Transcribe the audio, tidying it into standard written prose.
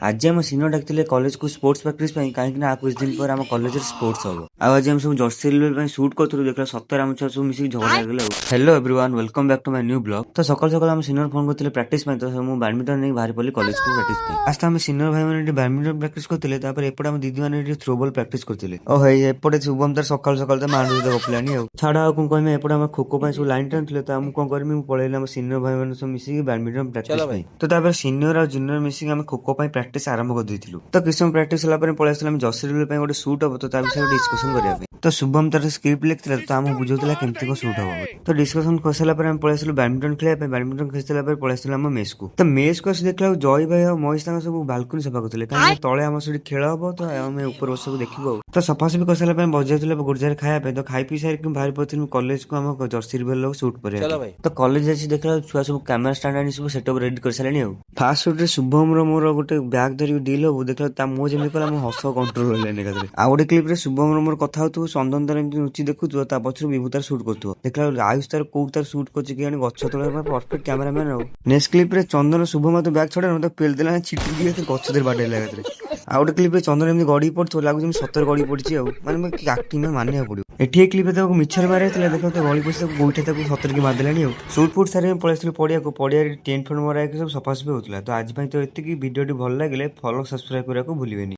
आज आम senior डाकते college को स्पोर्ट्स प्रैक्टिस कहीं कुछ दिन पर आम कॉलेज स्पोर्ट्स हम आज आम सब जर्सी रिलेट शूट करूँ देख सतर आम छुआ सब मिसिक झगड़ा लगे। Hello everyone welcome back to my new blog. तो सकाल सकाल आम सिनियर फोन करते प्रैक्टिस तो मुझे बैडमिंटन नहीं बाहर पड़ी कॉलेज को प्रैक्टिस फास्ट आम सिनियर भाई मैंने बैडमिंटन प्रैक्टिस करते एपटे आम दीदी मैंने थ्रो बॉल प्रैक्टिस करते एपटे शुभम तार सकाल सकाल तो मांडू गपलानी छाड़ा कौन कहमी एपटे आम खो खो सब लाइन टाणुले तो आम कौन करमी पलैली सिनियर भाई मैंने सब मिसिक बैडमिंटन प्रैक्टिस तो सिनियर और जूनियर मिसिक आम खो खो प्रैक्टिस आरंभ कर देथिलु। तो किछ समय प्रैक्टिस होला पर पळै आसला जर्सी रिले गोटे शूट हम तो विषय डिस्कसन करबा तो शुभम तार स्क्रिप्ट लिखिला तो आम बुझौला केमती को शूट हम तो डिस्कसन कर सारा पर पळै आसलु बैडमिंटन खेला बैडमिंटन खेल सारा पर पळै आसलु आम मेस को तो मेस को देखला जय भाई और महेश सब बालकनी सफा करथिले कारण तळे आम सठी खेल हम तो आम ऊपर बस देखिबो तो सफासफी कर सारा पर बजाइले गुर्जार खाया तो खाई पी सारी बाहर पड़थिलु कॉलेज को आम जर्सी रिले शूट पर तो कॉलेज आसी देखला छुआ सब कैमरा स्टैंड आनी सब सेटअप रेडी कर सारानी फास्ट शूट रे शुभम रो मोर गोटे बैग धरी डील हो देखला मुझे जमी कला हस कंट्रोल होगा आ गोटे क्लिप शुभम मोर कथा हो चंदन तार नुची देखु पछर विभू तार सुट कर देखला आयुष तार कौ तार सुट कर गछ तले परफेक्ट कैमरामैन हो नेक्स्ट क्लिप रे चंदन शुभम तो बैग छड़ा तो पेल देला छिटी दिए गछ देर बाडे लगा आ गोटे क्लिप चंदन एमती गड़ी पड़ो लगुच सतर गड़ी पड़ी माने एक्टिंग मानने पड़ो एटी क्लिप मिछर मारे देख गली पड़ी गोईठा सतर की मारदेला सुट फुट सारे पलैस पड़िया को पड़िया टेंट फेंट मरा सब सफासफी होता तो आज तो ये भिडियो भल लगे फॉलो सब्सक्राइब करने को भूलें।